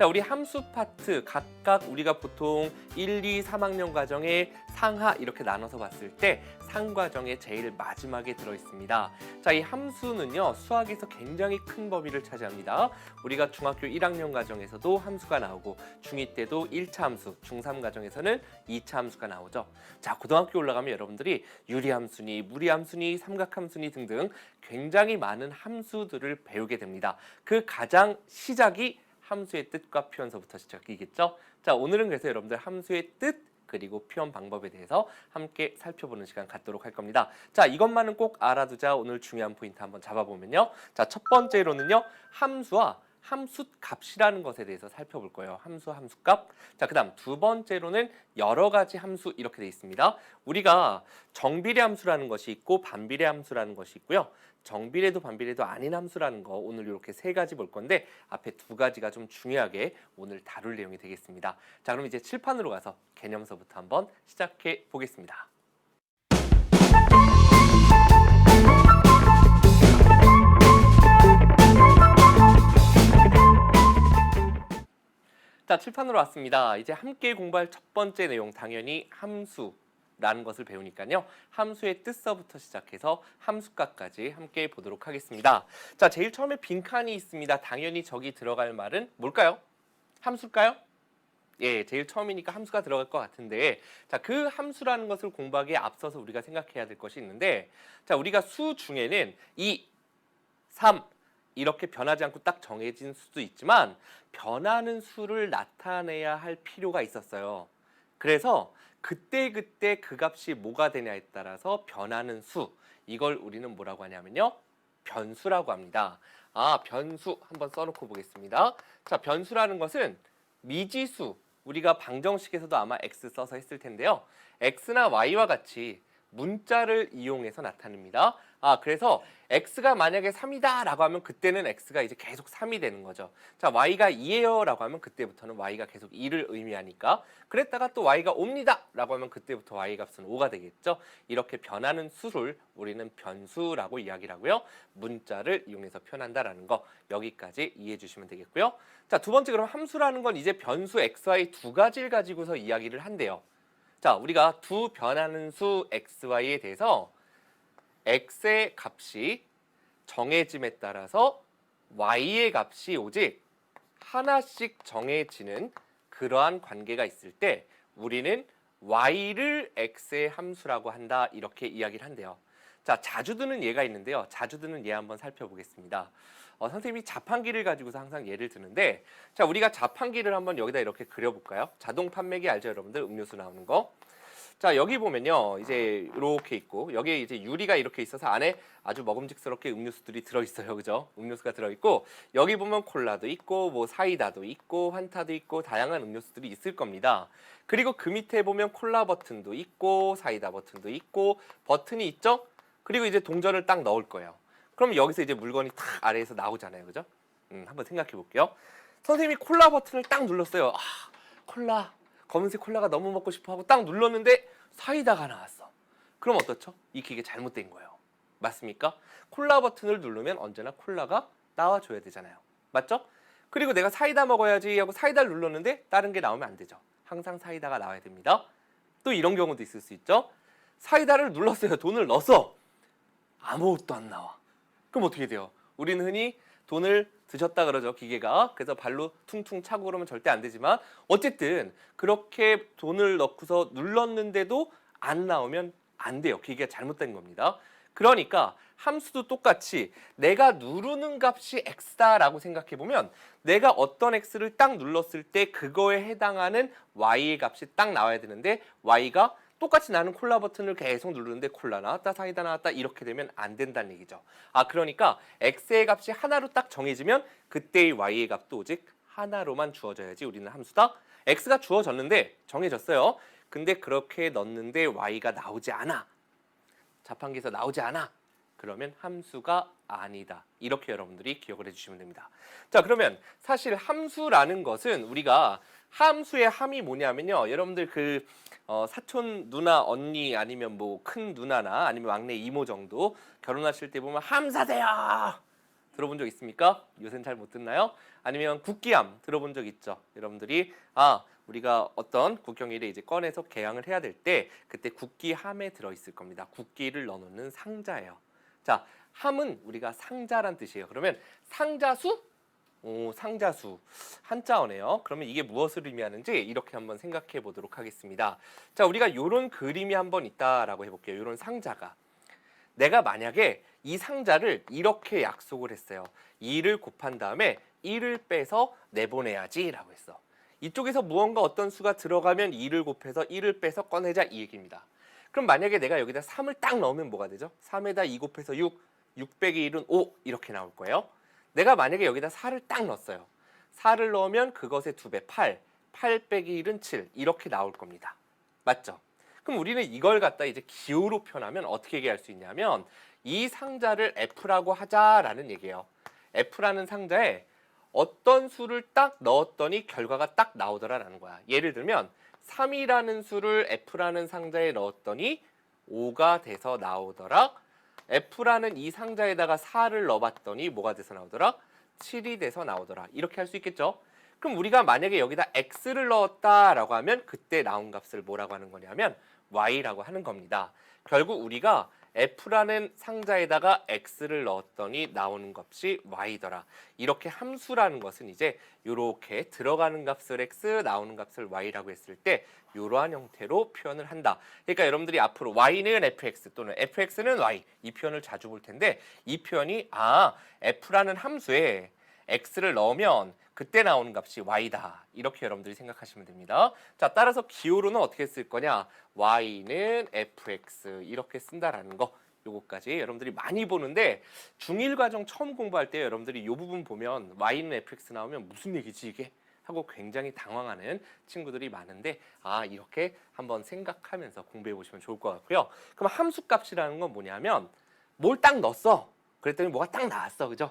자, 우리 함수 파트 각각 우리가 보통 1, 2, 3학년 과정에 상하 이렇게 나눠서 봤을 때 상과정의 제일 마지막에 들어 있습니다. 자, 이 함수는요, 수학에서 굉장히 큰 범위를 차지합니다. 우리가 중학교 1학년 과정에서도 함수가 나오고 중2 때도 1차 함수, 중3 과정에서는 2차 함수가 나오죠. 자, 고등학교 올라가면 여러분들이 유리함수니, 무리함수니, 삼각함수니 등등 굉장히 많은 함수들을 배우게 됩니다. 그 가장 시작이 함수의 뜻과 표현서부터 시작이겠죠. 자, 오늘은 그래서 여러분들 함수의 뜻 그리고 표현 방법에 대해서 함께 살펴보는 시간 갖도록 할 겁니다. 자, 이것만은 꼭 알아두자. 오늘 중요한 포인트 한번 잡아보면요. 자, 첫 번째로는요, 함수와 함수 값이라는 것에 대해서 살펴볼 거예요. 함수, 함수값. 자, 그다음 두 번째로는 여러 가지 함수 이렇게 돼 있습니다. 우리가 정비례 함수라는 것이 있고 반비례 함수라는 것이 있고요. 정비례도 반비례도 아닌 함수라는 거 오늘 이렇게 세 가지 볼 건데 앞에 두 가지가 좀 중요하게 오늘 다룰 내용이 되겠습니다. 자, 그럼 이제 칠판으로 가서 개념서부터 한번 시작해 보겠습니다. 자, 칠판으로 왔습니다. 이제 함께 공부할 첫 번째 내용 당연히 함수라는 것을 배우니까요. 함수의 뜻서부터 시작해서 함수값까지 함께 보도록 하겠습니다. 자, 제일 처음에 빈칸이 있습니다. 당연히 저기 들어갈 말은 뭘까요? 함수일까요? 예, 제일 처음이니까 함수가 들어갈 것 같은데, 자, 그 함수라는 것을 공부하기에 앞서서 우리가 생각해야 될 것이 있는데, 자, 우리가 수 중에는 2, 3 이렇게 변하지 않고 딱 정해진 수도 있지만 변하는 수를 나타내야 할 필요가 있었어요. 그래서 그때 그 값이 뭐가 되냐에 따라서 변하는 수, 이걸 우리는 뭐라고 하냐면요, 변수라고 합니다. 아, 변수 한번 써놓고 보겠습니다. 자, 변수라는 것은 미지수, 우리가 방정식에서도 아마 x 써서 했을 텐데요, x나 y와 같이 문자를 이용해서 나타냅니다. 아, 그래서 x가 만약에 3이다 라고 하면 그때는 x가 이제 계속 3이 되는 거죠. 자, y가 2예요 라고 하면 그때부터는 y가 계속 2를 의미하니까, 그랬다가 또 y가 5입니다 라고 하면 그때부터 y 값은 5가 되겠죠. 이렇게 변하는 수를 우리는 변수라고 이야기를 하고요. 문자를 이용해서 표현한다라는 거 여기까지 이해해 주시면 되겠고요. 자, 두 번째, 그럼 함수라는 건 이제 변수 xy 두 가지를 가지고서 이야기를 한대요. 자, 우리가 두 변하는 수 xy에 대해서 x의 값이 정해짐에 따라서 y의 값이 오직 하나씩 정해지는 그러한 관계가 있을 때 우리는 y를 x의 함수라고 한다, 이렇게 이야기를 한대요. 자, 자주 드는 예가 있는데요. 자주 드는 예 한번 살펴보겠습니다. 선생님이 자판기를 가지고서 항상 예를 드는데, 자, 우리가 자판기를 한번 여기다 이렇게 그려볼까요? 자동 판매기 알죠, 여러분들? 음료수 나오는 거. 자, 여기 보면요, 이제 이렇게 있고 여기에 이제 유리가 이렇게 있어서 안에 아주 먹음직스럽게 음료수들이 들어있어요, 그죠? 음료수가 들어있고 여기 보면 콜라도 있고 뭐 사이다도 있고 환타도 있고 다양한 음료수들이 있을 겁니다. 그리고 그 밑에 보면 콜라 버튼도 있고 사이다 버튼도 있고 버튼이 있죠? 그리고 이제 동전을 딱 넣을 거예요. 그럼 여기서 이제 물건이 탁 아래에서 나오잖아요, 그죠? 한번 생각해 볼게요. 선생님이 콜라 버튼을 딱 눌렀어요. 아, 콜라, 검은색 콜라가 너무 먹고 싶어 하고 딱 눌렀는데 사이다가 나왔어. 그럼 어떻죠? 이 기계 잘못된 거예요. 맞습니까? 콜라 버튼을 누르면 언제나 콜라가 나와줘야 되잖아요. 맞죠? 그리고 내가 사이다 먹어야지 하고 사이다를 눌렀는데 다른 게 나오면 안 되죠. 항상 사이다가 나와야 됩니다. 또 이런 경우도 있을 수 있죠. 사이다를 눌렀어요. 돈을 넣었어. 아무것도 안 나와. 그럼 어떻게 돼요? 우리는 흔히 돈을 드셨다 그러죠, 기계가. 그래서 발로 퉁퉁 차고 그러면 절대 안 되지만 어쨌든 그렇게 돈을 넣고서 눌렀는데도 안 나오면 안 돼요. 기계가 잘못된 겁니다. 그러니까 함수도 똑같이 내가 누르는 값이 x다라고 생각해 보면 내가 어떤 x를 딱 눌렀을 때 그거에 해당하는 y의 값이 딱 나와야 되는데 y가 똑같이 나는 콜라 버튼을 계속 누르는데 콜라 나왔다 사이다 나왔다 이렇게 되면 안 된다는 얘기죠. 아, 그러니까 x의 값이 하나로 딱 정해지면 그때의 y의 값도 오직 하나로만 주어져야지 우리는 함수다. x가 주어졌는데 정해졌어요. 근데 그렇게 넣는데 y가 나오지 않아. 자판기에서 나오지 않아. 그러면 함수가 아니다. 이렇게 여러분들이 기억을 해주시면 됩니다. 자, 그러면 사실 함수라는 것은 우리가 함수의 함이 뭐냐면요, 여러분들 그 사촌 누나 언니 아니면 뭐 큰 누나나 아니면 막내 이모 정도 결혼하실 때 보면 함사세요 들어본 적 있습니까? 요새는 잘 못 듣나요? 아니면 국기함 들어본 적 있죠? 여러분들이 우리가 어떤 국경일에 이제 꺼내서 개항을 해야 될 때 그때 국기함에 들어 있을 겁니다. 국기를 넣어놓는 상자예요. 자, 함은 우리가 상자란 뜻이에요. 그러면 상자수? 오, 상자수. 한자어네요. 그러면 이게 무엇을 의미하는지 이렇게 한번 생각해 보도록 하겠습니다. 자, 우리가 이런 그림이 한번 있다라고 해볼게요. 이런 상자가. 내가 만약에 이 상자를 이렇게 약속을 했어요. 2를 곱한 다음에 1을 빼서 내보내야지 라고 했어. 이쪽에서 무언가 어떤 수가 들어가면 2를 곱해서 1을 빼서 꺼내자 이 얘기입니다. 그럼 만약에 내가 여기다 3을 딱 넣으면 뭐가 되죠? 3에다 2 곱해서 6, 6 빼기 1은 5 이렇게 나올 거예요. 내가 만약에 여기다 4를 딱 넣었어요. 4를 넣으면 그것의 2배 8, 8 빼기 1은 7 이렇게 나올 겁니다. 맞죠? 그럼 우리는 이걸 갖다 이제 기호로 표현하면 어떻게 얘기할 수 있냐면 이 상자를 F라고 하자라는 얘기예요. F라는 상자에 어떤 수를 딱 넣었더니 결과가 딱 나오더라라는 거야. 예를 들면 3이라는 수를 F라는 상자에 넣었더니 5가 돼서 나오더라. F라는 이 상자에다가 4를 넣어봤더니 뭐가 돼서 나오더라? 7이 돼서 나오더라. 이렇게 할 수 있겠죠? 그럼 우리가 만약에 여기다 X를 넣었다라고 하면 그때 나온 값을 뭐라고 하는 거냐면 Y라고 하는 겁니다. 결국 우리가 F라는 상자에다가 X를 넣었더니 나오는 값이 Y더라. 이렇게 함수라는 것은 이제 이렇게 들어가는 값을 X, 나오는 값을 Y라고 했을 때 이러한 형태로 표현을 한다. 그러니까 여러분들이 앞으로 Y는 FX 또는 FX는 Y 이 표현을 자주 볼 텐데 이 표현이 F라는 함수에 X를 넣으면 그때 나오는 값이 Y다. 이렇게 여러분들이 생각하시면 됩니다. 자, 따라서 기호로는 어떻게 쓸 거냐? Y는 FX 이렇게 쓴다라는 거. 요거까지 여러분들이 많이 보는데 중1 과정 처음 공부할 때 여러분들이 이 부분 보면 Y는 FX 나오면 무슨 얘기지 이게? 하고 굉장히 당황하는 친구들이 많은데 이렇게 한번 생각하면서 공부해 보시면 좋을 것 같고요. 그럼 함수값이라는 건 뭐냐면 뭘 딱 넣었어. 그랬더니 뭐가 딱 나왔어. 그죠?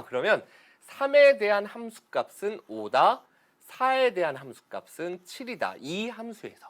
그러면 3에 대한 함수값은 5다. 4에 대한 함수값은 7이다. 이 함수에서.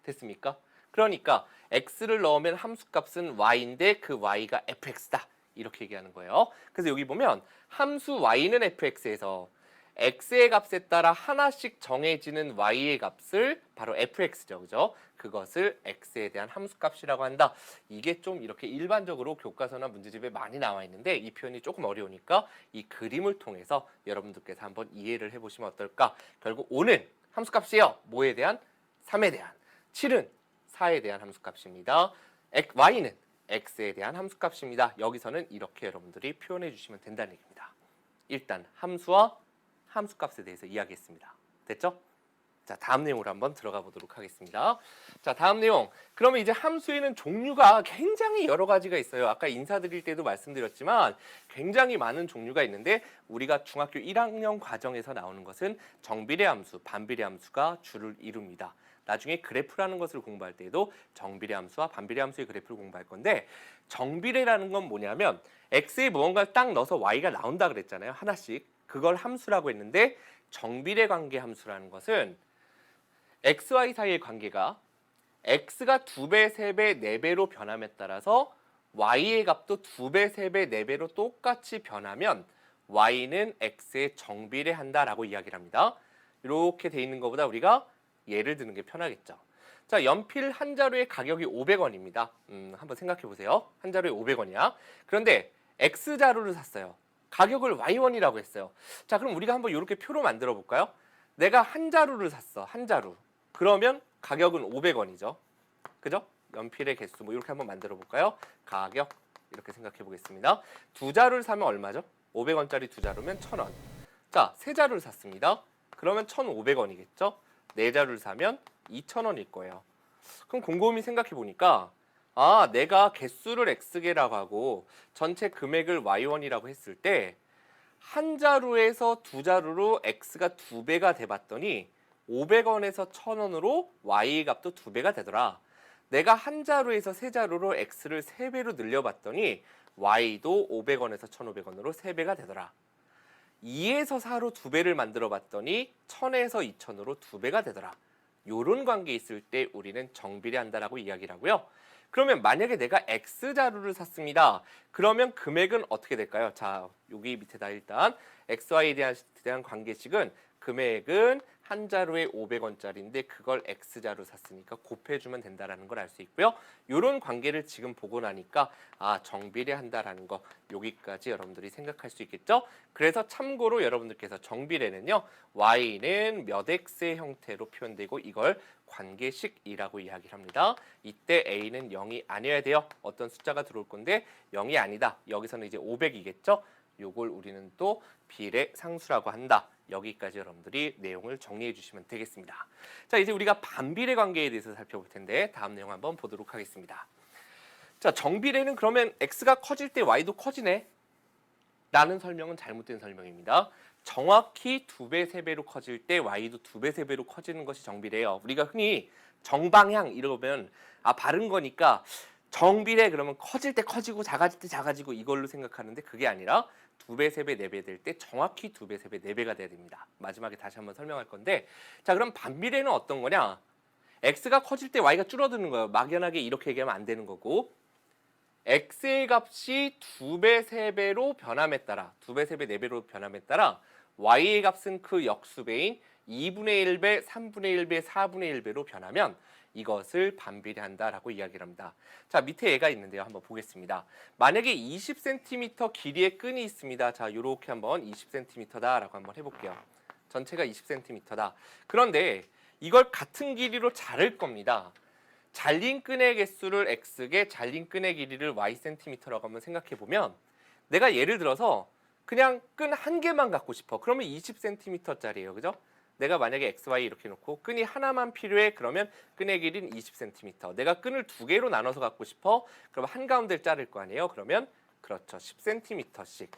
됐습니까? 그러니까 x를 넣으면 함수값은 y인데 그 y가 fx다. 이렇게 얘기하는 거예요. 그래서 여기 보면 함수 y는 fx에서 x의 값에 따라 하나씩 정해지는 y의 값을 바로 fx죠. 그죠? 그것을 x에 대한 함수값이라고 한다. 이게 좀 이렇게 일반적으로 교과서나 문제집에 많이 나와 있는데 이 표현이 조금 어려우니까 이 그림을 통해서 여러분들께서 한번 이해를 해보시면 어떨까? 결국 5는 함수값이에요. 뭐에 대한? 3에 대한. 7은 4에 대한 함수값입니다. y는 x에 대한 함수값입니다. 여기서는 이렇게 여러분들이 표현해 주시면 된다는 얘기입니다. 일단 함수와 함수값에 대해서 이야기했습니다. 됐죠? 자, 다음 내용으로 한번 들어가 보도록 하겠습니다. 자, 다음 내용. 그러면 이제 함수에는 종류가 굉장히 여러 가지가 있어요. 아까 인사드릴 때도 말씀드렸지만 굉장히 많은 종류가 있는데 우리가 중학교 1학년 과정에서 나오는 것은 정비례 함수, 반비례 함수가 주를 이룹니다. 나중에 그래프라는 것을 공부할 때에도 정비례 함수와 반비례 함수의 그래프를 공부할 건데 정비례라는 건 뭐냐면 x에 무언가를 딱 넣어서 y가 나온다 그랬잖아요. 하나씩. 그걸 함수라고 했는데 정비례 관계 함수라는 것은 x, y 사이의 관계가 x가 2배, 3배, 4배로 변함에 따라서 y의 값도 2배, 3배, 4배로 똑같이 변하면 y는 x에 정비례한다라고 이야기를 합니다. 이렇게 돼 있는 것보다 우리가 예를 드는 게 편하겠죠. 자, 연필 한 자루의 가격이 500원입니다. 한번 생각해 보세요. 한 자루에 500원이야. 그런데 X자루를 샀어요. 가격을 Y1이라고 했어요. 자, 그럼 우리가 한번 이렇게 표로 만들어 볼까요? 내가 한 자루를 샀어. 한 자루. 그러면 가격은 500원이죠. 그죠? 연필의 개수 뭐 이렇게 한번 만들어 볼까요? 가격 이렇게 생각해 보겠습니다. 두 자루를 사면 얼마죠? 500원짜리 두 자루면 1,000원. 자, 세 자루를 샀습니다. 그러면 1,500원이겠죠? 네 자루를 사면 2,000원일 거예요. 그럼 곰곰이 생각해 보니까 내가 개수를 X개라고 하고 전체 금액을 Y1이라고 했을 때 한 자루에서 두 자루로 X가 2배가 돼봤더니 500원에서 1,000원으로 Y의 값도 2배가 되더라. 내가 한 자루에서 세 자루로 X를 3배로 늘려봤더니 Y도 500원에서 1,500원으로 3배가 되더라. 2에서 4로 2배를 만들어 봤더니 1000에서 2000으로 2배가 되더라. 요런 관계 있을 때 우리는 정비례한다라고 이야기를 하고요. 그러면 만약에 내가 X자루를 샀습니다. 그러면 금액은 어떻게 될까요? 자, 여기 밑에다 일단 XY에 대한 관계식은 금액은 한 자루에 500원짜리인데 그걸 X자루 샀으니까 곱해주면 된다라는 걸 알 수 있고요. 이런 관계를 지금 보고 나니까 정비례한다라는 거 여기까지 여러분들이 생각할 수 있겠죠? 그래서 참고로 여러분들께서 정비례는요. Y는 몇 X의 형태로 표현되고 이걸 관계식이라고 이야기를 합니다. 이때 A는 0이 아니어야 돼요. 어떤 숫자가 들어올 건데 0이 아니다. 여기서는 이제 500이겠죠? 요걸 우리는 또 비례 상수라고 한다. 여기까지 여러분들이 내용을 정리해 주시면 되겠습니다. 자, 이제 우리가 반비례 관계에 대해서 살펴볼 텐데 다음 내용 한번 보도록 하겠습니다. 자, 정비례는 그러면 x가 커질 때 y도 커지네 라는 설명은 잘못된 설명입니다. 정확히 2배, 3배로 커질 때 y도 2배, 3배로 커지는 것이 정비례예요. 우리가 흔히 정방향 이러면 바른 거니까 정비례 그러면 커질 때 커지고 작아질 때 작아지고 이걸로 생각하는데 그게 아니라 2배, 3배, 4배 될 때 정확히 2배, 3배, 4배가 돼야 됩니다. 마지막에 다시 한번 설명할 건데 자, 그럼 반비례는 어떤 거냐? x가 커질 때 y가 줄어드는 거예요. 막연하게 이렇게 얘기하면 안 되는 거고 x의 값이 2배, 3배로 변함에 따라 2배, 3배, 4배로 변함에 따라 y의 값은 그 역수배인 2분의 1배, 3분의 1배, 4분의 1배로 변하면 이것을 반비례한다라고 이야기를 합니다. 자, 밑에 얘가 있는데요. 한번 보겠습니다. 만약에 20cm 길이의 끈이 있습니다. 자, 요렇게 한번 20cm다라고 한번 해볼게요. 전체가 20cm다. 그런데 이걸 같은 길이로 자를 겁니다. 잘린 끈의 개수를 x개, 잘린 끈의 길이를 ycm라고 한번 생각해 보면 내가 예를 들어서 그냥 끈 한 개만 갖고 싶어. 그러면 20cm짜리예요. 그죠? 내가 만약에 XY 이렇게 놓고 끈이 하나만 필요해. 그러면 끈의 길이는 20cm. 내가 끈을 두 개로 나눠서 갖고 싶어. 그럼 한가운데를 자를 거 아니에요. 그러면 그렇죠. 10cm씩.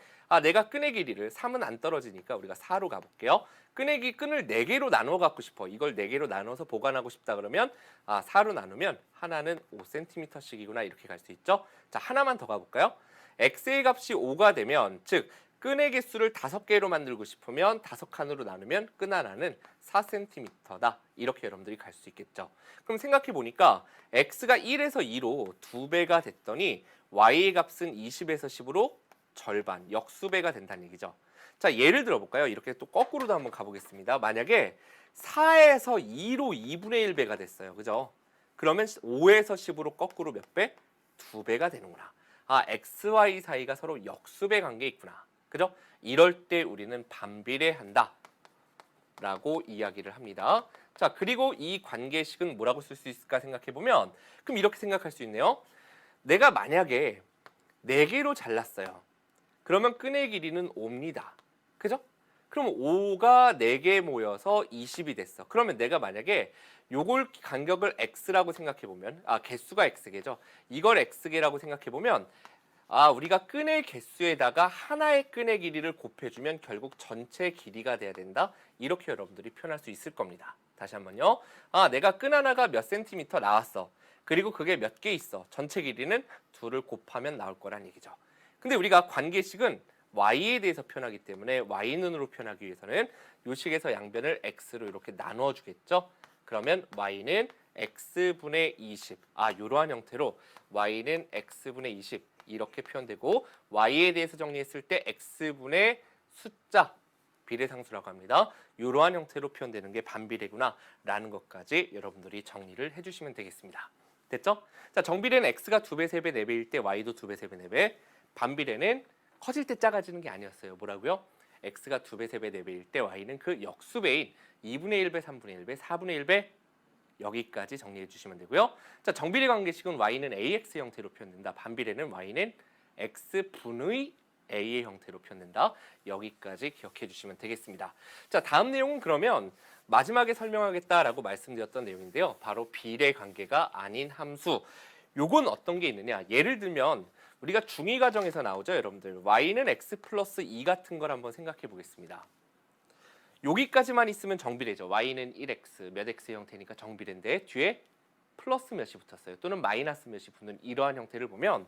내가 끈의 길이를 3은 안 떨어지니까 우리가 4로 가볼게요. 끈을 4개로 나눠 갖고 싶어. 이걸 4개로 나눠서 보관하고 싶다 그러면 4로 나누면 하나는 5cm씩이구나 이렇게 갈 수 있죠. 자, 하나만 더 가볼까요? x의 값이 5가 되면 즉 끈의 개수를 5개로 만들고 싶으면 5칸으로 나누면 끈 하나는 4cm다. 이렇게 여러분들이 갈 수 있겠죠. 그럼 생각해 보니까 x가 1에서 2로 2배가 됐더니 y의 값은 20에서 10으로 절반, 역수배가 된다는 얘기죠. 자, 예를 들어 볼까요? 이렇게 또 거꾸로도 한번 가보겠습니다. 만약에 4에서 2로 2분의 1배가 됐어요. 그죠? 그러면 5에서 10으로 거꾸로 몇 배? 2배가 되는구나. x, y 사이가 서로 역수배 관계에 있구나. 그죠? 이럴 때 우리는 반비례한다 라고 이야기를 합니다. 자, 그리고 이 관계식은 뭐라고 쓸 수 있을까 생각해 보면 그럼 이렇게 생각할 수 있네요. 내가 만약에 4개로 잘랐어요. 그러면 끈의 길이는 5입니다. 그죠? 그럼 5가 4개 모여서 20이 됐어. 그러면 내가 만약에 요걸 간격을 x라고 생각해 보면 개수가 x개죠. 이걸 x개라고 생각해 보면 우리가 끈의 개수에다가 하나의 끈의 길이를 곱해주면 결국 전체 길이가 돼야 된다. 이렇게 여러분들이 표현할 수 있을 겁니다. 다시 한번요. 내가 끈 하나가 몇 센티미터 나왔어. 그리고 그게 몇 개 있어. 전체 길이는 2를 곱하면 나올 거란 얘기죠. 근데 우리가 관계식은 y에 대해서 표현하기 때문에 y는으로 표현하기 위해서는 요 식에서 양변을 x로 이렇게 나누어 주겠죠. 그러면 y는 x분의 20. 이러한 형태로 y는 x분의 20 이렇게 표현되고 y에 대해서 정리했을 때 x분의 숫자 비례상수라고 합니다. 이러한 형태로 표현되는 게 반비례구나 라는 것까지 여러분들이 정리를 해주시면 되겠습니다. 됐죠? 자, 정비례는 x가 2배, 3배, 4배일 때 y도 2배, 3배, 4배. 반비례는 커질 때 작아지는 게 아니었어요. 뭐라고요? x가 2배, 3배, 4배일 때 y는 그 역수배인 2분의 1배, 3분의 1배, 4분의 1배 여기까지 정리해 주시면 되고요. 자, 정비례 관계식은 y는 ax 형태로 표현된다. 반비례는 y는 x분의 a의 형태로 표현된다. 여기까지 기억해 주시면 되겠습니다. 자, 다음 내용은 그러면 마지막에 설명하겠다라고 말씀드렸던 내용인데요. 바로 비례 관계가 아닌 함수. 요건 어떤 게 있느냐? 예를 들면 우리가 중2 과정에서 나오죠, 여러분들. y는 x 플러스 2 같은 걸 한번 생각해 보겠습니다. 여기까지만 있으면 정비례죠. y는 1x, 몇 x 형태니까 정비례인데 뒤에 플러스 몇이 붙었어요. 또는 마이너스 몇이 붙는 이러한 형태를 보면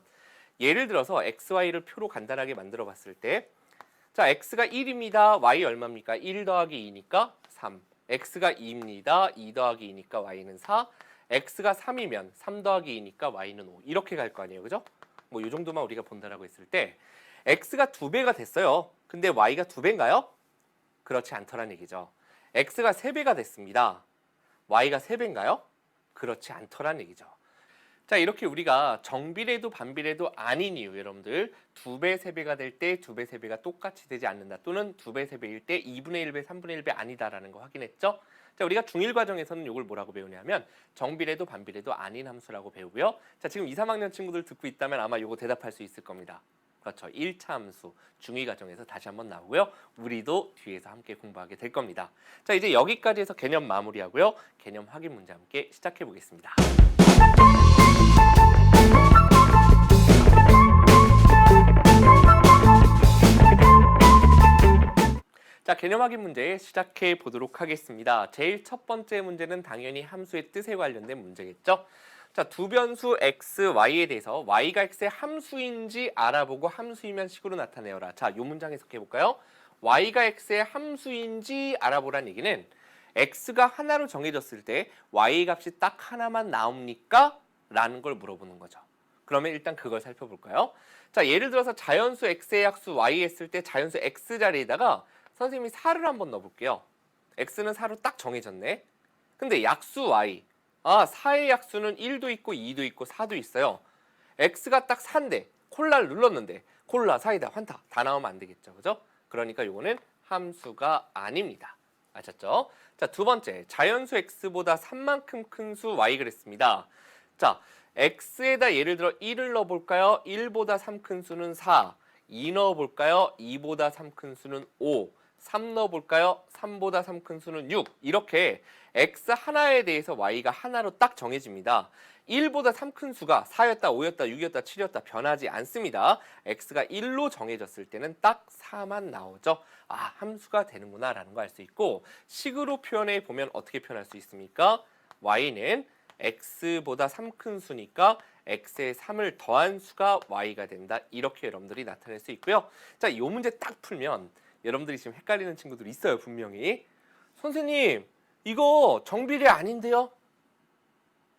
예를 들어서 x, y를 표로 간단하게 만들어 봤을 때 자, x가 1입니다. y 얼마입니까? 1 더하기 2니까 3. x가 2입니다. 2 더하기 2니까 y는 4. x가 3이면 3 더하기 2니까 y는 5 이렇게 갈 거 아니에요, 그죠? 뭐 이 정도만 우리가 본다라고 했을 때 x가 2배가 됐어요. 근데 y가 2배인가요? 그렇지 않더란 얘기죠. x가 3배가 됐습니다. y가 3배인가요? 그렇지 않더란 얘기죠. 자, 이렇게 우리가 정비례도 반비례도 아닌 이유, 여러분들 2배, 3배가 될 때 2배, 3배가 똑같이 되지 않는다. 또는 2배, 3배일 때 2분의 1배, 3분의 1배 아니다라는 거 확인했죠? 자, 우리가 중1 과정에서는 이걸 뭐라고 배우냐면 정비례도 반비례도 아닌 함수라고 배우고요. 자, 지금 2, 3학년 친구들 듣고 있다면 아마 이거 대답할 수 있을 겁니다. 그렇죠. 1차 함수 중2 과정에서 다시 한번 나오고요. 우리도 뒤에서 함께 공부하게 될 겁니다. 자, 이제 여기까지 해서 개념 마무리하고요. 개념 확인 문제 함께 시작해 보겠습니다. 자, 개념 확인 문제 시작해 보도록 하겠습니다. 제일 첫 번째 문제는 당연히 함수의 뜻에 관련된 문제겠죠. 자, 두 변수 x, y에 대해서 y가 x의 함수인지 알아보고 함수이면 식으로 나타내어라. 자, 이 문장 해석해 볼까요? y가 x의 함수인지 알아보란 얘기는 x가 하나로 정해졌을 때 y 값이 딱 하나만 나옵니까? 라는 걸 물어보는 거죠. 그러면 일단 그걸 살펴볼까요? 자, 예를 들어서 자연수 x의 약수 y 했을 때 자연수 x 자리에다가 선생님이 4를 한번 넣어볼게요. x는 4로 딱 정해졌네. 근데 약수 y, 4의 약수는 1도 있고 2도 있고 4도 있어요. x가 딱 4인데 콜라를 눌렀는데 콜라, 사이다, 환타 다 나오면 안 되겠죠. 그죠? 그러니까 이거는 함수가 아닙니다. 아셨죠? 자, 두 번째, 자연수 x보다 3만큼 큰 수 y 그랬습니다. 자, x에다 예를 들어 1을 넣어볼까요? 1보다 3 큰 수는 4, 2 넣어볼까요? 2보다 3 큰 수는 5, 3 넣어볼까요? 3보다 3 큰 수는 6. 이렇게 x 하나에 대해서 y가 하나로 딱 정해집니다. 1보다 3 큰 수가 4였다, 5였다, 6였다, 7였다 변하지 않습니다. x가 1로 정해졌을 때는 딱 4만 나오죠. 함수가 되는구나 라는 거 알 수 있고, 식으로 표현해 보면 어떻게 표현할 수 있습니까? y는 x보다 3 큰 수니까 x에 3을 더한 수가 y가 된다. 이렇게 여러분들이 나타낼 수 있고요. 자, 이 문제 딱 풀면 여러분들이 지금 헷갈리는 친구들이 있어요, 분명히. 선생님, 이거 정비례 아닌데요?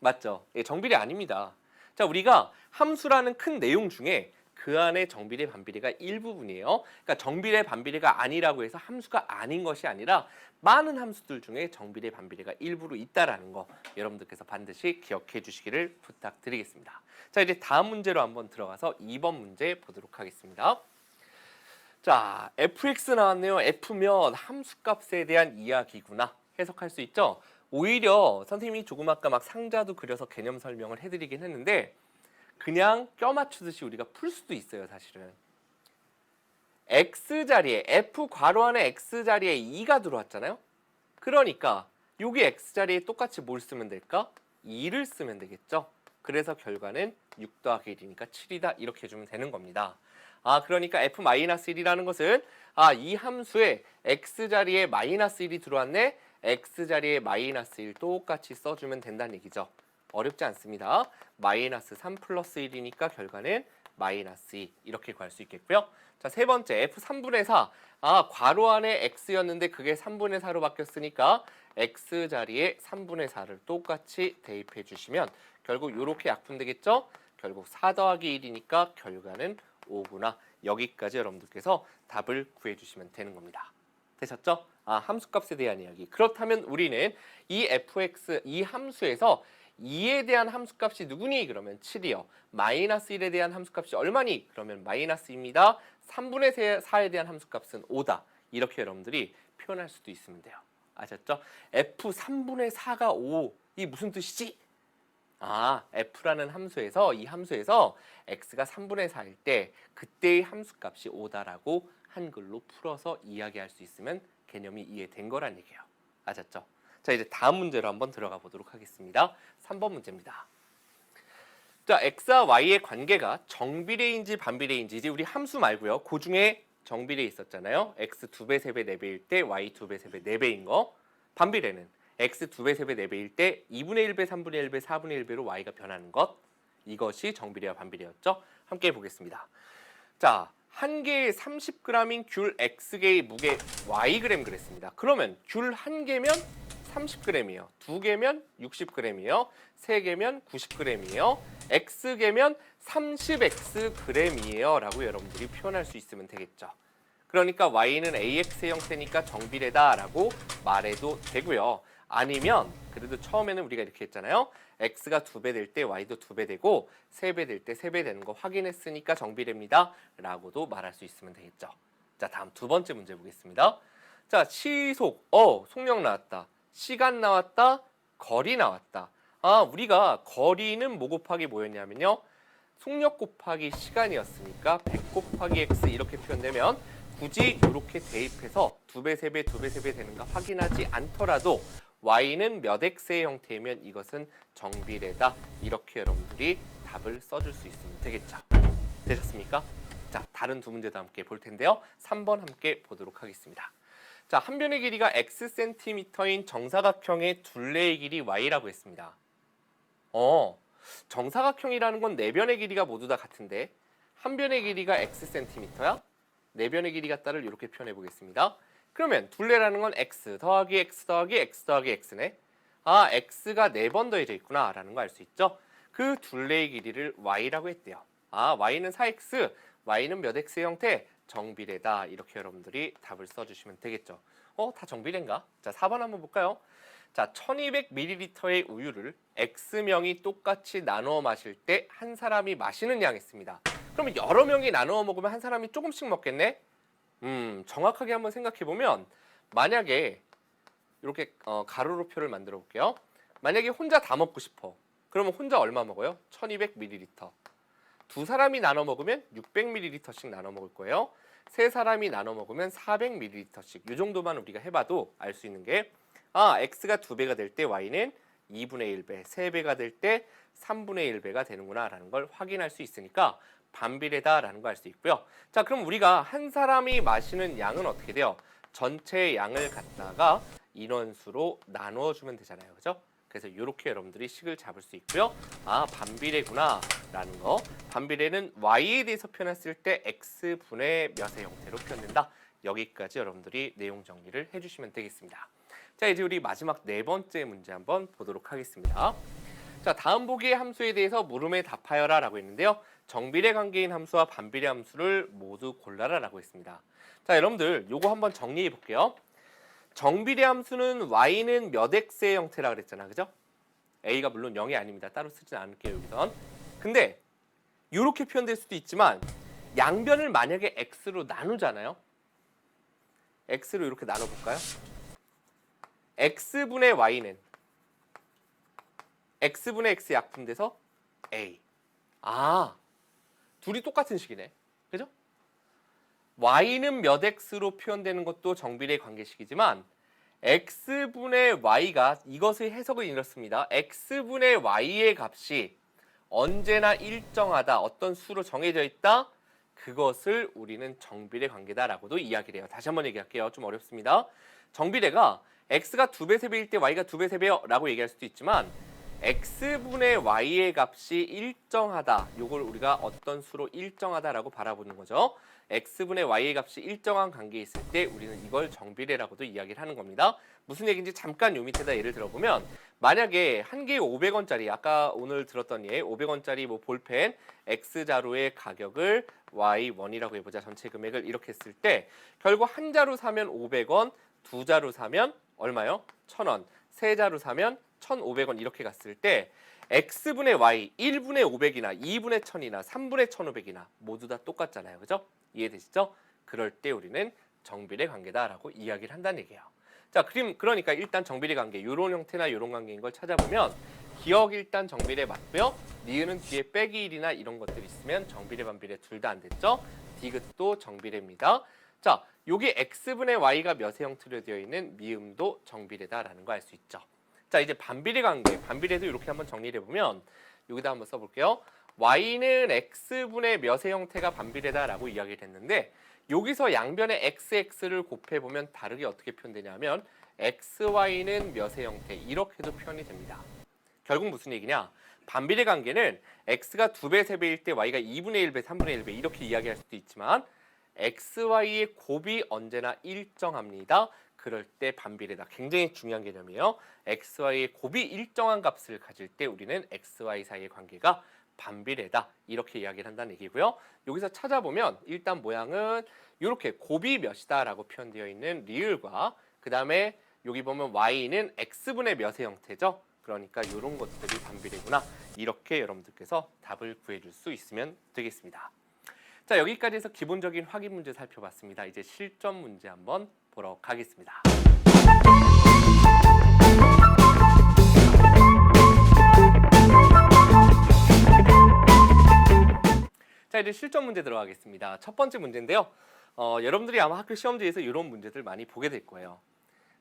맞죠? 예, 정비례 아닙니다. 자, 우리가 함수라는 큰 내용 중에 그 안에 정비례, 반비례가 일부분이에요. 그러니까 정비례, 반비례가 아니라고 해서 함수가 아닌 것이 아니라 많은 함수들 중에 정비례, 반비례가 일부로 있다라는 거 여러분들께서 반드시 기억해 주시기를 부탁드리겠습니다. 자, 이제 다음 문제로 한번 들어가서 2번 문제 보도록 하겠습니다. 자, fx 나왔네요. f면 함수값에 대한 이야기구나 해석할 수 있죠. 오히려 선생님이 조금 아까 막 상자도 그려서 개념 설명을 해드리긴 했는데 그냥 껴 맞추듯이 우리가 풀 수도 있어요, 사실은. x자리에 f 괄호 안에 x자리에 2가 들어왔잖아요. 그러니까 여기 x자리에 똑같이 뭘 쓰면 될까? 2를 쓰면 되겠죠. 그래서 결과는 6 더하기 1이니까 7이다 이렇게 해주면 되는 겁니다. 그러니까 f-1이라는 것은 이 함수에 x자리에 -1이 들어왔네. x자리에 -1 똑같이 써주면 된다는 얘기죠. 어렵지 않습니다. -3 플러스 1이니까 결과는 -2 이렇게 구할 수 있겠고요. 자, 세 번째 f 3분의 4. 괄호 안에 x였는데 그게 3분의 4로 바뀌었으니까 x자리에 3분의 4를 똑같이 대입해 주시면 결국 이렇게 약분되겠죠? 결국 4 더하기 1이니까 결과는 5구나. 여기까지 여러분들께서 답을 구해주시면 되는 겁니다. 되셨죠? 함수값에 대한 이야기. 그렇다면 우리는 이 fx, 이 함수에서 2에 대한 함수값이 누구니? 그러면 7이요. -1에 대한 함수값이 얼마니? 그러면 -2입니다. 3분의 4에 대한 함수값은 5다. 이렇게 여러분들이 표현할 수도 있으면 돼요. 아셨죠? f 3분의 4가 5. 이 무슨 뜻이지? f라는 함수에서 이 함수에서 x가 3분의 4일 때 그때의 함수값이 5다라고 한글로 풀어서 이야기할 수 있으면 개념이 이해된 거란 얘기예요. 아셨죠? 자, 이제 다음 문제로 한번 들어가 보도록 하겠습니다. 3번 문제입니다. 자, x와 y의 관계가 정비례인지 반비례인지 이제 우리 함수 말고요. 그 중에 정비례 있었잖아요. x 2배, 3배, 4배일 때 y 2배, 3배, 4배인 거. 반비례는 x 2배, 3배, 4배일 때 2분의 1배, 3분의 1배, 4분의 1배로 y가 변하는 것. 이것이 정비례와 반비례였죠. 함께 해보겠습니다. 자, 한 개에 30g인 귤 x개의 무게 yg 그랬습니다. 그러면 귤 한 개면 30g이에요. 2개면 60g이에요. 3개면 90g이에요. X개면 30Xg이에요. 라고 여러분들이 표현할 수 있으면 되겠죠. 그러니까 Y는 AX의 형태니까 정비례다라고 말해도 되고요. 아니면 그래도 처음에는 우리가 이렇게 했잖아요. X가 2배 될 때 Y도 2배 되고 3배 될 때 3배 되는 거 확인했으니까 정비례입니다. 라고도 말할 수 있으면 되겠죠. 자, 다음 두 번째 문제 보겠습니다. 자, 시속, 속력 나왔다. 시간 나왔다. 거리 나왔다. 우리가 거리는 뭐 곱하기 뭐였냐면요. 속력 곱하기 시간이었으니까 100 곱하기 X 이렇게 표현되면 굳이 이렇게 대입해서 2배, 3배, 2배, 3배 되는가 확인하지 않더라도 Y는 몇 X의 형태이면 이것은 정비례다. 이렇게 여러분들이 답을 써줄 수 있으면 되겠죠. 되셨습니까? 자, 다른 두 문제도 함께 볼 텐데요. 3번 함께 보도록 하겠습니다. 자, 한 변의 길이가 X센티미터인 정사각형의 둘레의 길이 Y라고 했습니다. 정사각형이라는 건 네 변의 길이가 모두 다 같은데 한 변의 길이가 X센티미터야? 네 변의 길이 같다를 이렇게 표현해 보겠습니다. 그러면 둘레라는 건 X 더하기 X 더하기 X 더하기 X네. X가 4번 더해져 있구나 라는 거 알 수 있죠. 그 둘레의 길이를 Y라고 했대요. Y는 4X, Y는 몇 X의 형태? 정비례다. 이렇게 여러분들이 답을 써주시면 되겠죠. 다 정비례인가? 자, 4번 한번 볼까요? 자, 1200ml의 우유를 X명이 똑같이 나누어 마실 때 한 사람이 마시는 양이 있습니다. 그러면 여러 명이 나누어 먹으면 한 사람이 조금씩 먹겠네? 정확하게 한번 생각해보면 만약에 이렇게 가로로 표를 만들어 볼게요. 만약에 혼자 다 먹고 싶어. 그러면 혼자 얼마 먹어요? 1200ml. 두 사람이 나눠 먹으면 600ml씩 나눠 먹을 거예요. 세 사람이 나눠 먹으면 400ml씩. 이 정도만 우리가 해봐도 알 수 있는 게 X가 2배가 될 때 Y는 2분의 1배, 3배가 될 때 3분의 1배가 되는구나 라는 걸 확인할 수 있으니까 반비례다라는 거 알 수 있고요. 자, 그럼 우리가 한 사람이 마시는 양은 어떻게 돼요? 전체 양을 갖다가 인원수로 나누어 주면 되잖아요. 그죠? 그래서 이렇게 여러분들이 식을 잡을 수 있고요. 반비례구나 라는 거. 반비례는 Y에 대해서 표현했을 때 X분의 몇의 형태로 표현된다. 여기까지 여러분들이 내용 정리를 해주시면 되겠습니다. 자, 이제 우리 마지막 네 번째 문제 한번 보도록 하겠습니다. 자, 다음 보기의 함수에 대해서 물음에 답하여라 라고 했는데요. 정비례 관계인 함수와 반비례 함수를 모두 골라라 라고 했습니다. 자, 여러분들 요거 한번 정리해 볼게요. 정비례 함수는 Y는 몇 X의 형태라 그랬잖아. 그죠? A가 물론 0이 아닙니다. 따로 쓰진 않을게요, 여기선. 근데 이렇게 표현될 수도 있지만 양변을 만약에 X로 나누잖아요. X로 이렇게 나눠볼까요? X분의 Y는 X분의 X 약분돼서 A. 둘이 똑같은 식이네. 그죠? Y는 몇 X로 표현되는 것도 정비례 관계식이지만 X분의 Y가 이것의 해석은 이렇습니다. X분의 Y의 값이 언제나 일정하다. 어떤 수로 정해져 있다. 그것을 우리는 정비례 관계다라고도 이야기를 해요. 다시 한번 얘기할게요. 좀 어렵습니다. 정비례가 X가 2배, 3배일 때 Y가 2배, 3배요 라고 얘기할 수도 있지만 X분의 Y의 값이 일정하다. 이걸 우리가 어떤 수로 일정하다라고 바라보는 거죠. X분의 Y의 값이 일정한 관계에 있을 때 우리는 이걸 정비례라고도 이야기를 하는 겁니다. 무슨 얘기인지 잠깐 요 밑에다 예를 들어보면 만약에 한 개에 500원짜리 아까 오늘 들었던 예 500원짜리 뭐 볼펜 X자루의 가격을 Y1이라고 해보자. 전체 금액을 이렇게 했을 때 결국 한 자루 사면 500원, 두 자루 사면 얼마요? 1000원, 세 자루 사면 1,500원 이렇게 갔을 때 X분의 Y 1분의 500이나 2분의 1000이나 3분의 1500이나 모두 다 똑같잖아요. 그죠? 이해되시죠? 그럴 때 우리는 정비례 관계다라고 이야기를 한다는 얘기예요. 자, 그러니까 일단 정비례 관계 이런 형태나 이런 관계인 걸 찾아보면 기억 일단 정비례 맞고요. 니은은 뒤에 빼기 1이나 이런 것들이 있으면 정비례 반비례 둘 다 안 됐죠? 디귿도 정비례입니다. 자, 여기 X분의 Y가 몇의 형태로 되어 있는 미음도 정비례다라는 거 알 수 있죠. 자, 이제 반비례 관계, 반비례도 이렇게 한번 정리를 해보면 여기다 한번 써볼게요. Y는 X분의 몇의 형태가 반비례다라고 이야기를 했는데 여기서 양변의 XX를 곱해보면 다르게 어떻게 표현되냐면 XY는 몇의 형태 이렇게도 표현이 됩니다. 결국 무슨 얘기냐? 반비례 관계는 X가 2배, 3배일 때 Y가 2분의 1배, 3분의 1배 이렇게 이야기할 수도 있지만 XY의 곱이 언제나 일정합니다. 그럴 때 반비례다. 굉장히 중요한 개념이에요. xy의 곱이 일정한 값을 가질 때 우리는 xy 사이의 관계가 반비례다. 이렇게 이야기를 한다는 얘기고요. 여기서 찾아보면 일단 모양은 이렇게 곱이 몇이다 라고 표현되어 있는 리을과 그 다음에 여기 보면 y는 x분의 몇의 형태죠. 그러니까 이런 것들이 반비례구나. 이렇게 여러분들께서 답을 구해줄 수 있으면 되겠습니다. 자, 여기까지 해서 기본적인 확인 문제 살펴봤습니다. 이제 실전 문제 한번 보러 가겠습니다. 자, 이제 실전 문제 들어가겠습니다. 첫 번째 문제인데요. 여러분들이 아마 학교 시험지에서 이런 문제들 많이 보게 될 거예요.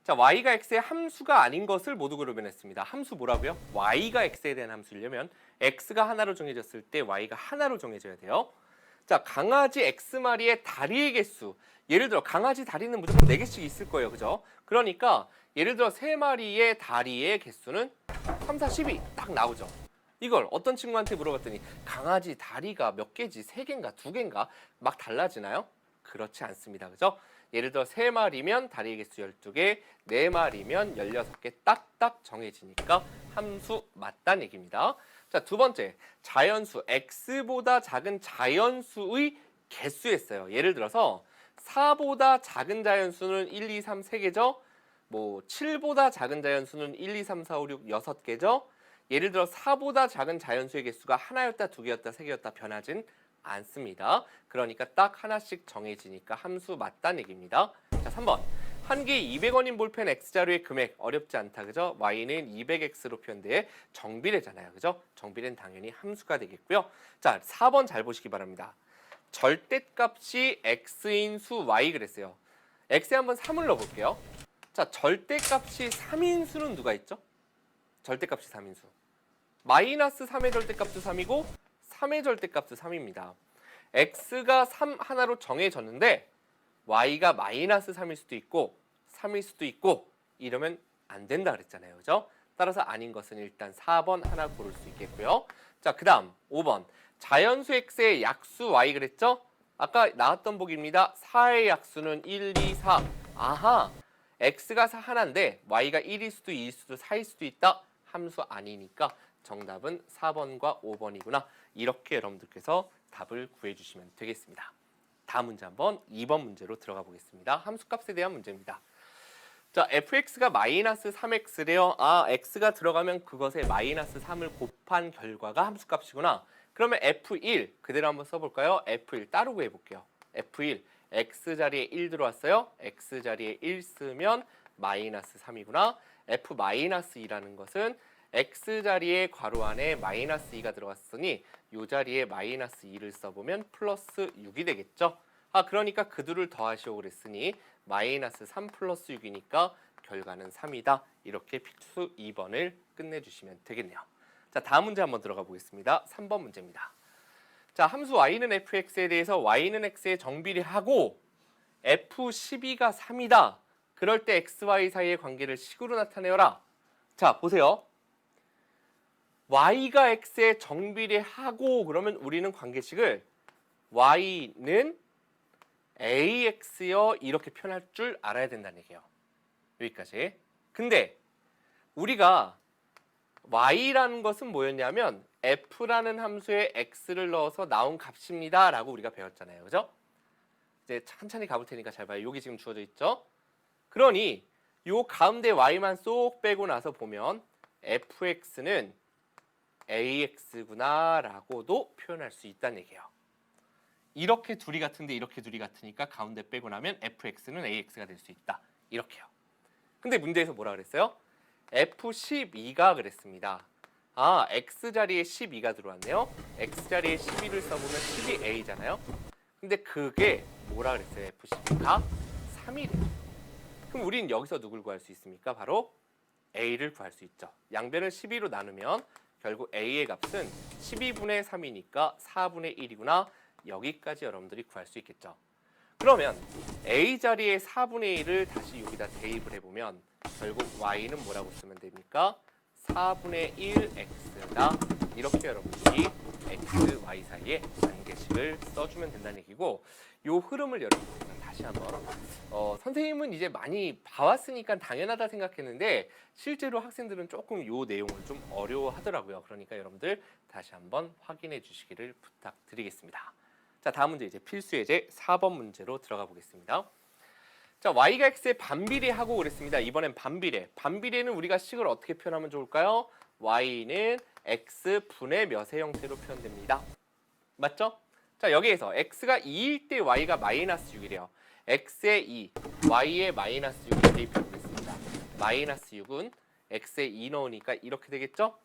자, y가 x의 함수가 아닌 것을 모두그룹 해냈습니다. 함수 뭐라고요? y가 x에 대한 함수려면 x가 하나로 정해졌을 때 y가 하나로 정해져야 돼요. 자, 강아지 x마리의 다리의 개수. 예를 들어 강아지 다리는 무조건 4개씩 있을 거예요. 그죠? 그러니까 예를 들어 3마리의 다리의 개수는 3, 4, 12 딱 나오죠. 이걸 어떤 친구한테 물어봤더니 강아지 다리가 몇 개지? 3개인가? 2개인가? 막 달라지나요? 그렇지 않습니다. 그죠? 예를 들어 3마리면 다리의 개수 12개, 4마리면 16개 딱딱 정해지니까 함수 맞다는 얘기입니다. 자, 두 번째, 자연수 x보다 작은 자연수의 개수였어요. 예를 들어서 4보다 작은 자연수는 1, 2, 3, 3개죠. 뭐 7보다 작은 자연수는 1, 2, 3, 4, 5, 6, 6개죠. 예를 들어 4보다 작은 자연수의 개수가 하나였다, 2개였다, 3개였다 변하진 않습니다. 그러니까 딱 하나씩 정해지니까 함수 맞다는 얘기입니다. 자, 3번. 한 개에 200원인 볼펜 X자료의 금액 어렵지 않다. 그죠? Y는 200X로 표현돼 정비례잖아요. 그죠? 정비례는 당연히 함수가 되겠고요. 자, 4번 잘 보시기 바랍니다. 절대값이 X인 수 Y 그랬어요. X에 한번 3을 넣어볼게요. 자, 절대값이 3인 수는 누가 있죠? 절대값이 3인 수. 마이너스 3의 절대값도 3이고 3의 절대값도 3입니다. x가 3 하나로 정해졌는데 y가 마이너스 3일 수도 있고 3일 수도 있고 이러면 안 된다 그랬잖아요. 그죠? 따라서 아닌 것은 일단 4번 하나 고를 수 있겠고요. 자, 그 다음 5번. 자연수 x의 약수 y 그랬죠? 아까 나왔던 보기입니다. 4의 약수는 1, 2, 4. 아하, x가 4 하나인데 y가 1일 수도 2일 수도 4일 수도 있다. 함수 아니니까 정답은 4번과 5번이구나. 이렇게 여러분들께서 답을 구해주시면 되겠습니다. 다음 문제 한번 2번 문제로 들어가 보겠습니다. 함수값에 대한 문제입니다. 자, fx가 마이너스 3x래요. 아, x가 들어가면 그것에 마이너스 3을 곱한 결과가 함수값이구나. 그러면 f1 그대로 한번 써볼까요? f1 따로 구해볼게요. f1 x자리에 1 들어왔어요. x자리에 1 쓰면 마이너스 3이구나. f-2라는 것은 x자리에 괄호 안에 마이너스 2가 들어갔으니 이 자리에 마이너스 2를 써보면 플러스 6이 되겠죠. 아, 그러니까 그 둘을 더하시오 그랬으니 마이너스 3 플러스 6이니까 결과는 3이다. 이렇게 필수 2번을 끝내주시면 되겠네요. 자, 다음 문제 한번 들어가 보겠습니다. 3번 문제입니다. 자, 함수 y는 fx에 대해서 y는 x에 정비례하고 f12가 3이다. 그럴 때 xy 사이의 관계를 식으로 나타내어라. 자, 보세요. y가 x에 정비례하고 그러면 우리는 관계식을 y는 ax여 이렇게 표현할 줄 알아야 된다는 얘기예요. 여기까지. 근데 우리가 y라는 것은 뭐였냐면 f라는 함수에 x를 넣어서 나온 값입니다 라고 우리가 배웠잖아요. 그죠? 이제 천천히 가볼 테니까 잘 봐요. 여기 지금 주어져 있죠? 그러니 요 가운데 y만 쏙 빼고 나서 보면 fx는 ax구나 라고도 표현할 수 있다는 얘기예요. 이렇게 둘이 같은데 이렇게 둘이 같으니까 가운데 빼고 나면 fx는 ax가 될 수 있다. 이렇게요. 근데 문제에서 뭐라 그랬어요? f12가 그랬습니다. 아, x자리에 12가 들어왔네요. x자리에 12를 써보면 12a잖아요. 근데 그게 뭐라 그랬어요? f12가 3이래요. 그럼 우리는 여기서 누굴 구할 수 있습니까? 바로 a를 구할 수 있죠. 양변을 12로 나누면 결국 a의 값은 12분의 3이니까 4분의 1이구나. 여기까지 여러분들이 구할 수 있겠죠. 그러면 a 자리에 4분의 1을 다시 여기다 대입을 해보면 결국 y는 뭐라고 쓰면 됩니까? 4분의 1x다. 이렇게 여러분들이 x, y 사이에 관계식을 써주면 된다는 얘기고 요 흐름을 여러분들 다시 한번 선생님은 이제 많이 봐왔으니까 당연하다 생각했는데 실제로 학생들은 조금 요 내용을 좀 어려워하더라고요. 그러니까 여러분들 다시 한번 확인해 주시기를 부탁드리겠습니다. 자, 다음 문제 이제 필수 예제 4번 문제로 들어가 보겠습니다. 자, y가 x에 반비례하고 그랬습니다. 이번엔 반비례. 반비례는 우리가 식을 어떻게 표현하면 좋을까요? y는 x분의 몇의 형태로 표현됩니다. 맞죠? 자, 여기에서 x가 2일 때 y가 마이너스 6이래요. x에 2, y에 마이너스 6을 대입해 보겠습니다. 마이너스 6은 x에 2 넣으니까 이렇게 되겠죠?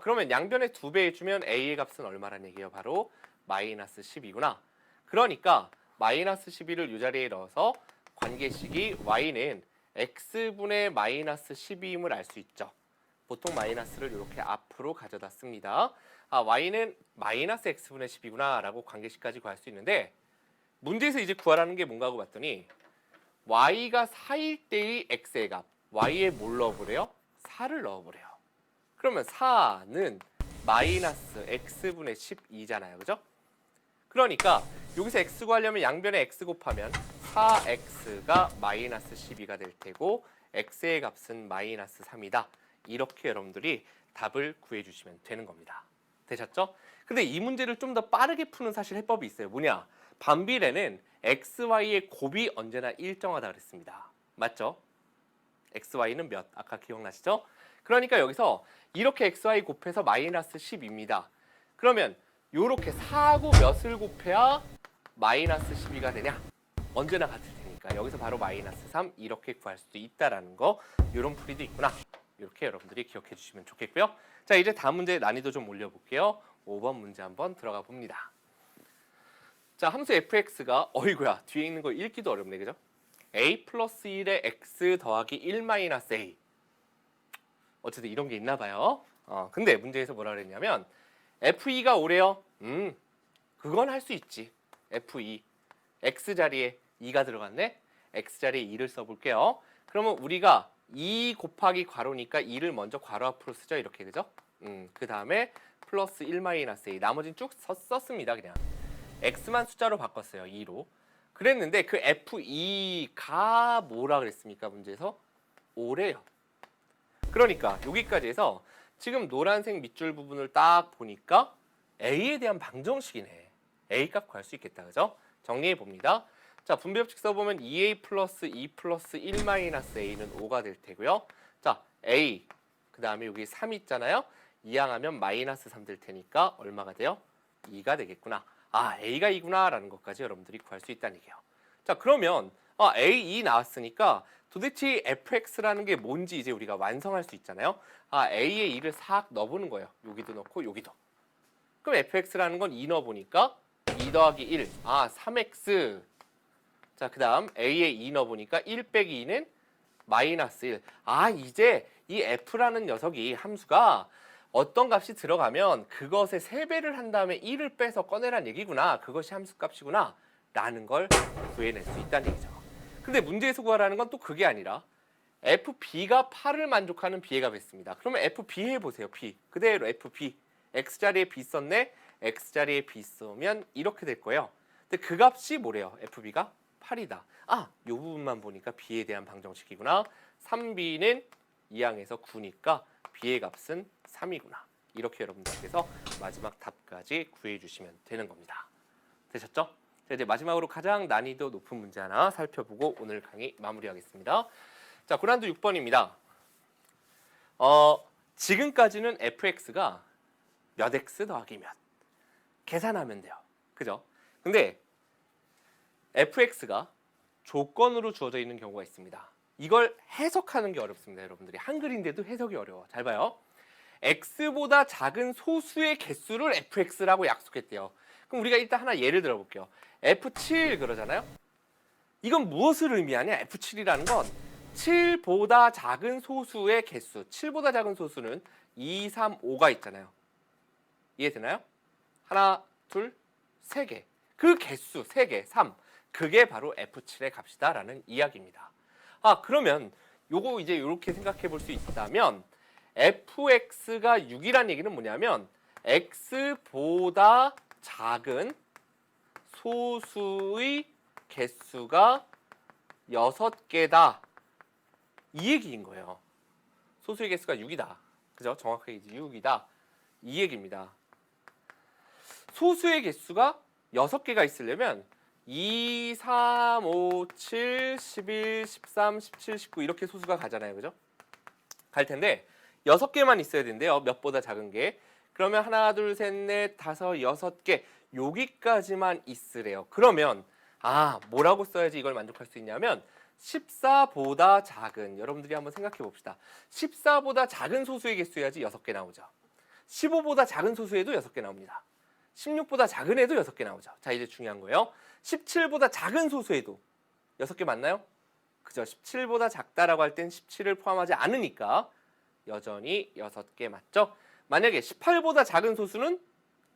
그러면 양변에 2배 해주면 a의 값은 얼마란 얘기예요? 바로 마이너스 10이구나. 그러니까 마이너스 12를 이 자리에 넣어서 관계식이 y는 x분의 마이너스 12임을 알 수 있죠. 보통 마이너스를 이렇게 앞으로 가져다 씁니다. y는 마이너스 x분의 10이구나 라고 관계식까지 구할 수 있는데 문제에서 이제 구하라는 게 뭔가 하고 봤더니 y가 4일 때의 x의 값 y에 뭘 넣어보래요? 4를 넣어보래요. 그러면 4는 마이너스 x분의 12잖아요. 그죠? 그러니까 여기서 x 구하려면 양변에 x 곱하면 4x가 마이너스 12가 될 테고 x의 값은 마이너스 3이다. 이렇게 여러분들이 답을 구해주시면 되는 겁니다. 되셨죠? 근데 이 문제를 좀 더 빠르게 푸는 사실 해법이 있어요. 뭐냐? 반비례는 x, y의 곱이 언제나 일정하다 그랬습니다. 맞죠? x, y는 몇? 아까 기억나시죠? 그러니까 여기서 이렇게 x, y 곱해서 마이너스 10입니다. 그러면 요렇게 4하고 몇을 곱해야 마이너스 12가 되냐? 언제나 같을 테니까 여기서 바로 마이너스 3 이렇게 구할 수도 있다라는 거 이런 풀이도 있구나. 이렇게 여러분들이 기억해 주시면 좋겠고요. 자, 이제 다음 문제 난이도 좀 올려볼게요. 5번 문제 한번 들어가 봅니다. 자, 함수 fx가 어이구야 뒤에 있는 거 읽기도 어렵네. 그죠? a 플러스 1에 x 더하기 1 마이너스 a 어쨌든 이런 게 있나 봐요. 근데 문제에서 뭐라 그랬냐면 f2가 오래요. 그건 할 수 있지. f2 x 자리에 2가 들어갔네. x 자리에 2를 써볼게요. 그러면 우리가 2 곱하기 괄호니까 2를 먼저 괄호 앞으로 쓰죠. 이렇게 그죠? 그 다음에 플러스 1 마이너스 a 나머지는 쭉 썼습니다. 그냥 x만 숫자로 바꿨어요. 2로. 그랬는데 그 f2가 뭐라 그랬습니까? 문제에서 5래요. 그러니까 여기까지 해서 지금 노란색 밑줄 부분을 딱 보니까 a에 대한 방정식이네. a 값 구할 수 있겠다. 그죠? 정리해 봅니다. 자, 분배법칙 써보면 2a 플러스 2 플러스 1 마이너스 a는 5가 될 테고요. 자, a 그 다음에 여기 3 있잖아요. 이항하면 마이너스 3 될 테니까 얼마가 돼요? 2가 되겠구나. a가 2구나 라는 것까지 여러분들이 구할 수 있다는 얘기예요. 자, 그러면 a, 2 나왔으니까 도대체 fx라는 게 뭔지 이제 우리가 완성할 수 있잖아요. a에 2를 싹 넣어보는 거예요. 여기도 넣고 여기도. 그럼 fx라는 건 2 넣어보니까 2 더하기 1, 3x. 자, 그 다음 a에 2 넣어보니까 1 빼기 2는 마이너스 1. 이제 이 f라는 녀석이 함수가 어떤 값이 들어가면 그것의 3배를 한 다음에 1을 빼서 꺼내란 얘기구나. 그것이 함수값이구나. 라는 걸 구해낼 수 있다는 얘기죠. 근데 문제에서 구하라는 건 또 그게 아니라 fb가 8을 만족하는 b의 값이 있습니다. 그러면 fb 해보세요. b. 그대로 fb. x자리에 b 썼네. x자리에 b 쓰면 이렇게 될 거예요. 근데 그 값이 뭐래요? fb가 8이다. 이 부분만 보니까 b에 대한 방정식이구나. 3b는 2항에서 9니까 b의 값은 3이구나. 이렇게 여러분들께서 마지막 답까지 구해주시면 되는 겁니다. 되셨죠? 자, 이제 마지막으로 가장 난이도 높은 문제 하나 살펴보고 오늘 강의 마무리하겠습니다. 자, 고난도 6번입니다. 지금까지는 fx가 몇 x 더하기 몇 계산하면 돼요. 그죠? 근데 fx가 조건으로 주어져 있는 경우가 있습니다. 이걸 해석하는 게 어렵습니다. 여러분들이 한글인데도 해석이 어려워. 잘 봐요. x보다 작은 소수의 개수를 fx라고 약속했대요. 그럼 우리가 일단 하나 예를 들어볼게요. f7 그러잖아요. 이건 무엇을 의미하냐? f7이라는 건 7보다 작은 소수의 개수. 7보다 작은 소수는 2, 3, 5가 있잖아요. 이해되나요? 하나, 둘, 세 개. 그 개수 3개, 3. 그게 바로 f7의 값이다라는 이야기입니다. 그러면 요거 이제 이렇게 생각해 볼 수 있다면 fx가 6이란 얘기는 뭐냐면 x보다 작은 소수의 개수가 6개다. 이 얘기인 거예요. 소수의 개수가 6이다. 그죠? 정확하게 이제 6이다. 이 얘기입니다. 소수의 개수가 6개가 있으려면 2, 3, 5, 7, 11, 13, 17, 19 이렇게 소수가 가잖아요. 그죠? 갈 텐데 6개만 있어야 된대요. 몇보다 작은 게. 그러면 하나, 둘, 셋, 넷, 다섯, 6개 여기까지만 있으래요. 그러면 뭐라고 써야지 이걸 만족할 수 있냐면 14보다 작은, 여러분들이 한번 생각해 봅시다. 14보다 작은 소수의 개수여야지 6개 나오죠. 15보다 작은 소수에도 6개 나옵니다. 16보다 작은 애도 6개 나오죠. 자, 이제 중요한 거예요. 17보다 작은 소수에도 6개 맞나요? 그죠? 17보다 작다라고 할 땐 17을 포함하지 않으니까 여전히 6개 맞죠? 만약에 18보다 작은 소수는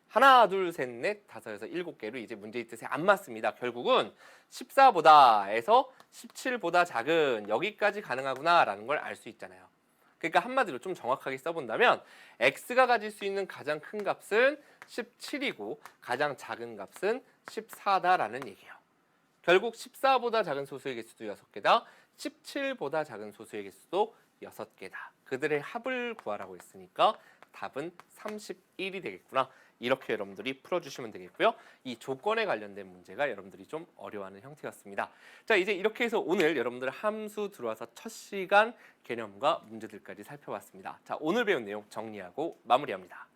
하나, 둘, 셋, 넷, 다섯, 여섯, 7개로 이제 문제의 뜻에 안 맞습니다. 결국은 14보다에서 17보다 작은 여기까지 가능하구나라는 걸 알 수 있잖아요. 그러니까 한마디로 좀 정확하게 써본다면 x가 가질 수 있는 가장 큰 값은 17이고 가장 작은 값은 14다라는 얘기예요. 결국 14보다 작은 소수의 개수도 6개다. 17보다 작은 소수의 개수도 6개다. 그들의 합을 구하라고 했으니까 답은 31이 되겠구나. 이렇게 여러분들이 풀어주시면 되겠고요. 이 조건에 관련된 문제가 여러분들이 좀 어려워하는 형태였습니다. 자, 이제 이렇게 해서 오늘 여러분들 함수 들어와서 첫 시간 개념과 문제들까지 살펴봤습니다. 자, 오늘 배운 내용 정리하고 마무리합니다.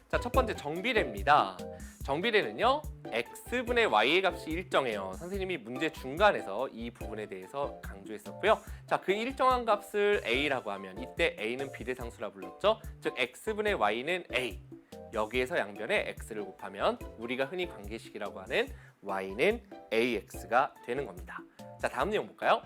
자, 첫 번째 정비례입니다. 정비례는요, x분의 y의 값이 일정해요. 선생님이 문제 중간에서 이 부분에 대해서 강조했었고요. 자, 그 일정한 값을 a라고 하면 이때 a는 비례상수라 불렀죠. 즉 x분의 y는 a. 여기에서 양변에 x를 곱하면 우리가 흔히 관계식이라고 하는 y는 ax가 되는 겁니다. 자, 다음 내용 볼까요?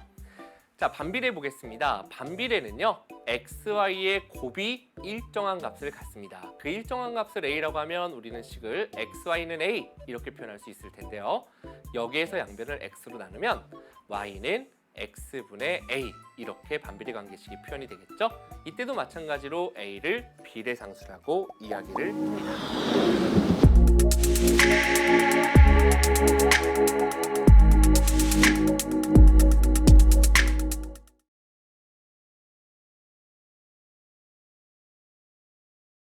자, 반비례 보겠습니다. 반비례는요, xy의 곱이 일정한 값을 갖습니다. 그 일정한 값을 a라고 하면 우리는 식을 xy는 a 이렇게 표현할 수 있을 텐데요. 여기에서 양변을 x로 나누면 y는 x분의 a 이렇게 반비례 관계식이 표현이 되겠죠. 이때도 마찬가지로 a를 비례상수라고 이야기를 합니다.